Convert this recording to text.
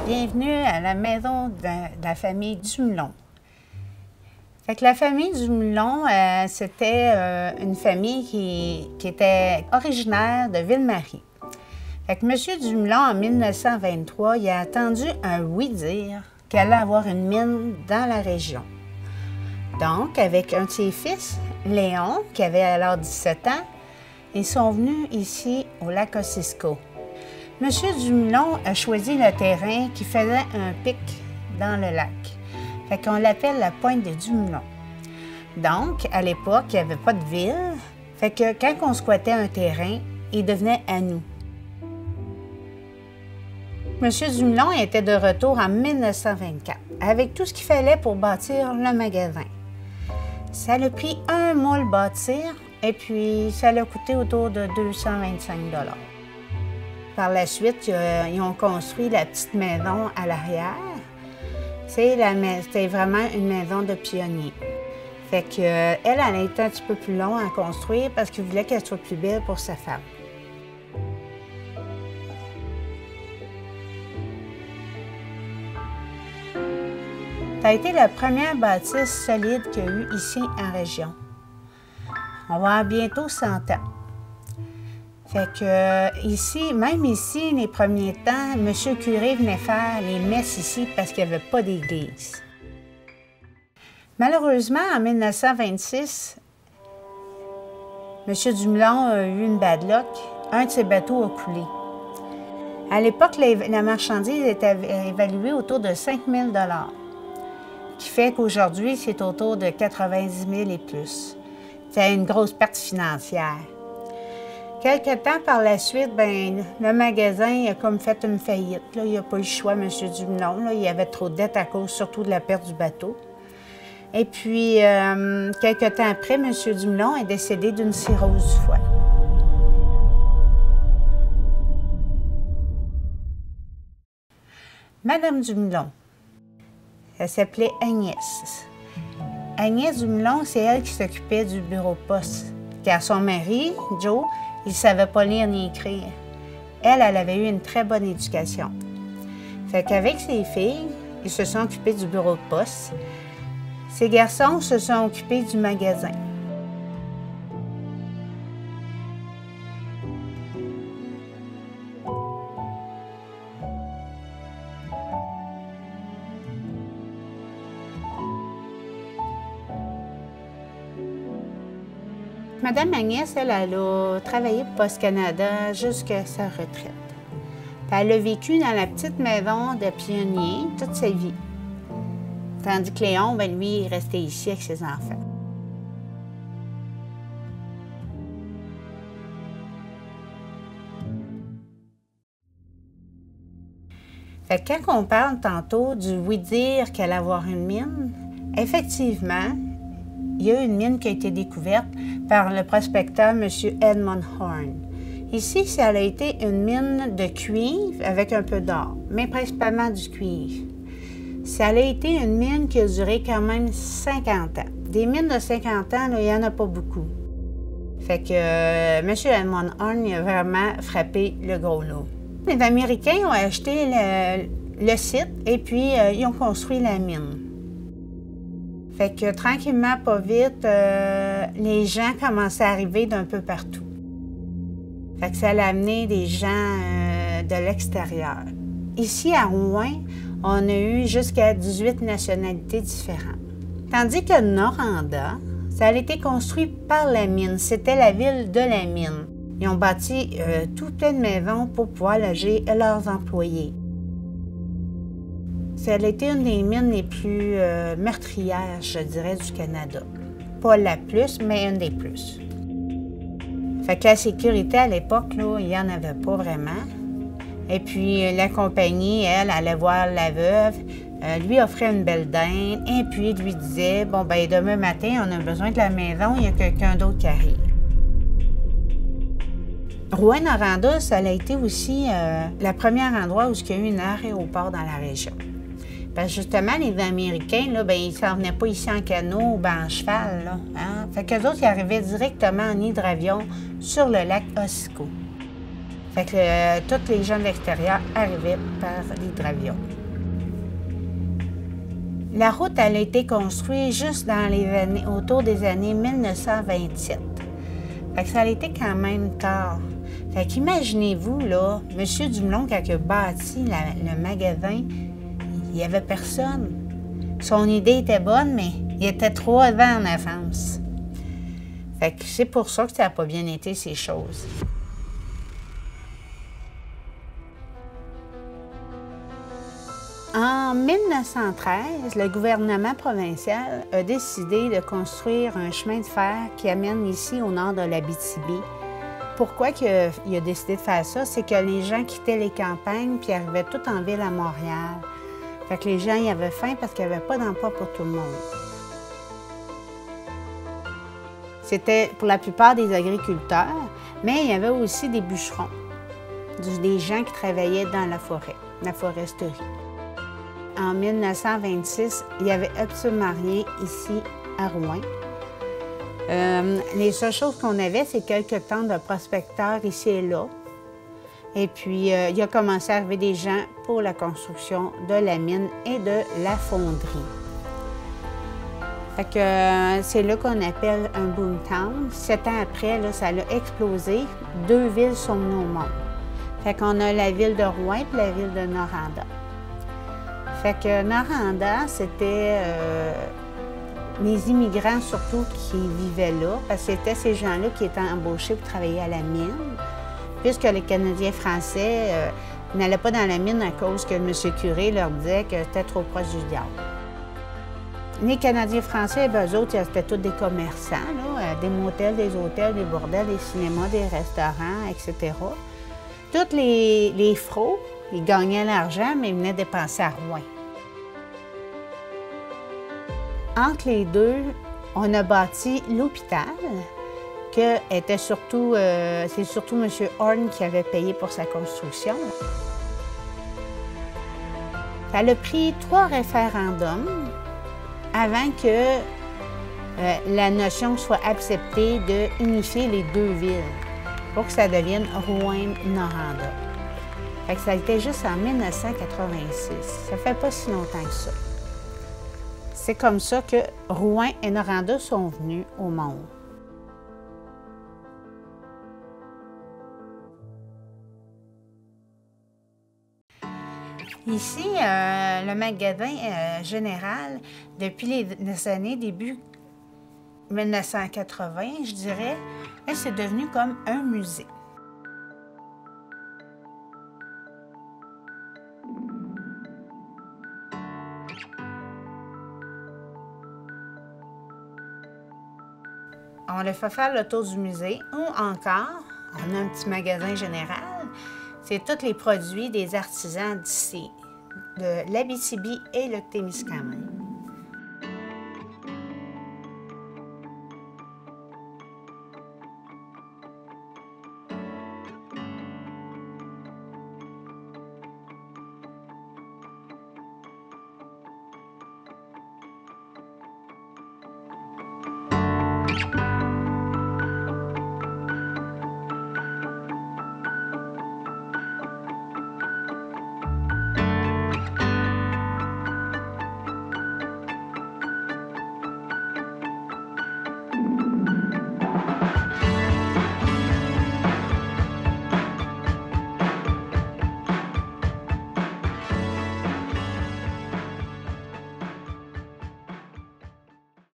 Bienvenue à la maison de la famille Dumoulin. Fait que la famille Dumoulin, c'était une famille qui était originaire de Ville-Marie. Fait que M. Dumoulin, en 1923, il a attendu un oui-dire qu'il allait avoir une mine dans la région. Donc, avec un de ses fils, Léon, qui avait alors 17 ans, ils sont venus ici au lac Kosciuszko. M. Dumoulin a choisi le terrain qui faisait un pic dans le lac. Fait qu'on l'appelle la pointe des Dumoulins. Donc, à l'époque, il n'y avait pas de ville. Fait que quand on squattait un terrain, il devenait à nous. M. Dumoulin était de retour en 1924, avec tout ce qu'il fallait pour bâtir le magasin. Ça a pris un mois le bâtir, et puis ça l'a coûté autour de 225 $. Par la suite, ils ont construit la petite maison à l'arrière. C'était vraiment une maison de pionnier. Fait que elle a été un petit peu plus long à construire parce qu'il voulait qu'elle soit plus belle pour sa femme. Ça a été la première bâtisse solide qu'il y a eu ici en région. On va avoir bientôt 100 ans. Fait que ici, même ici, les premiers temps, M. Curé venait faire les messes ici parce qu'il n'y avait pas d'église. Malheureusement, en 1926, M. Dumoulin a eu une bad luck. Un de ses bateaux a coulé. À l'époque, la marchandise était évaluée autour de 5 000 $, qui fait qu'aujourd'hui, c'est autour de 90 000 et plus. C'est une grosse perte financière. Quelque temps par la suite, le magasin a comme fait une faillite. Là, il n'a pas eu le choix, M. Dumoulin. Là, il y avait trop de dettes à cause surtout de la perte du bateau. Et puis, quelque temps après, M. Dumoulin est décédé d'une cirrhose du foie. Madame Dumoulin, elle s'appelait Agnès. Agnès Dumoulin, c'est elle qui s'occupait du bureau de poste. Car son mari, Joe, il ne savait pas lire ni écrire. Elle avait eu une très bonne éducation. Fait qu'avec ses filles, ils se sont occupés du bureau de poste. Ses garçons se sont occupés du magasin. Madame Agnès, elle a travaillé pour Poste Canada jusqu'à sa retraite. Puis elle a vécu dans la petite maison de pionnier toute sa vie. Tandis que Léon, lui, il restait ici avec ses enfants. Fait que quand on parle tantôt du oui-dire qu'elle allait avoir une mine, effectivement, il y a une mine qui a été découverte par le prospecteur M. Edmund Horn. Ici, ça a été une mine de cuivre avec un peu d'or, mais principalement du cuivre. Ça a été une mine qui a duré quand même 50 ans. Des mines de 50 ans, là, il n'y en a pas beaucoup. Fait que M. Edmund Horn il a vraiment frappé le gros lot. Les Américains ont acheté le site et puis ils ont construit la mine. Fait que tranquillement, pas vite, les gens commençaient à arriver d'un peu partout. Fait que ça a amené des gens de l'extérieur. Ici, à Rouen, on a eu jusqu'à 18 nationalités différentes. Tandis que Noranda, ça a été construit par la mine. C'était la ville de la mine. Ils ont bâti tout plein de maisons pour pouvoir loger leurs employés. Ça a été une des mines les plus meurtrières, je dirais, du Canada. Pas la plus, mais une des plus. Fait que la sécurité à l'époque, là, il n'y en avait pas vraiment. Et puis la compagnie, elle, allait voir la veuve, lui offrait une belle dinde, et puis lui disait, bon, demain matin, on a besoin de la maison, il y a quelqu'un d'autre qui arrive. Rouyn-Noranda, ça a été aussi le premier endroit où il y a eu un aéroport dans la région. Parce que justement, les Américains, là, ils ne s'en venaient pas ici en canot ou en cheval. Là, hein? Fait qu'eux autres, ils arrivaient directement en hydravion sur le lac Kosciuszko. Fait que tous les gens de l'extérieur arrivaient par l'hydravion. La route, elle a été construite juste dans les années, autour des années 1927. Fait que ça a été quand même tard. Fait qu'imaginez-vous, là, M. Dumoulin, quand il a bâti le magasin, il n'y avait personne. Son idée était bonne, mais il était 3 ans en avance. Fait que c'est pour ça que ça n'a pas bien été, ces choses. En 1913, le gouvernement provincial a décidé de construire un chemin de fer qui amène ici au nord de l'Abitibi. Pourquoi il a décidé de faire ça? C'est que les gens quittaient les campagnes puis arrivaient tout en ville à Montréal. Fait que les gens y avaient faim parce qu'il n'y avait pas d'emploi pour tout le monde. C'était pour la plupart des agriculteurs, mais il y avait aussi des bûcherons, des gens qui travaillaient dans la forêt, la foresterie. En 1926, il n'y avait absolument rien ici à Rouyn. Les seules choses qu'on avait, c'est quelques temps de prospecteurs ici et là. Et puis, il a commencé à arriver des gens pour la construction de la mine et de la fonderie. Fait que c'est là qu'on appelle un boomtown. 7 ans après, là, ça a explosé. 2 villes sont venues au monde. Fait qu'on a la ville de Rouyn et la ville de Noranda. Fait que Noranda, c'était les immigrants surtout qui vivaient là, parce que c'était ces gens-là qui étaient embauchés pour travailler à la mine, puisque les Canadiens français n'allaient pas dans la mine à cause que M. Curé leur disait que c'était trop proche du diable. Les Canadiens français, ben, eux autres, c'était tous des commerçants, là, des motels, des hôtels, des bordels, des cinémas, des restaurants, etc. Tous les frauds, ils gagnaient l'argent, mais ils venaient dépenser à Rouyn. Entre les deux, on a bâti l'hôpital, c'est surtout M. Horn qui avait payé pour sa construction. Ça a pris 3 référendums avant que la notion soit acceptée d'unifier les 2 villes pour que ça devienne Rouyn-Noranda. Fait que ça a été juste en 1986. Ça fait pas si longtemps que ça. C'est comme ça que Rouyn et Noranda sont venus au monde. Ici, le magasin général, depuis les années début 1980, je dirais, c'est devenu comme un musée. On le fait faire le tour du musée ou encore, on a un petit magasin général. C'est tous les produits des artisans d'ici, de l'Abitibi et le Témiscamingue.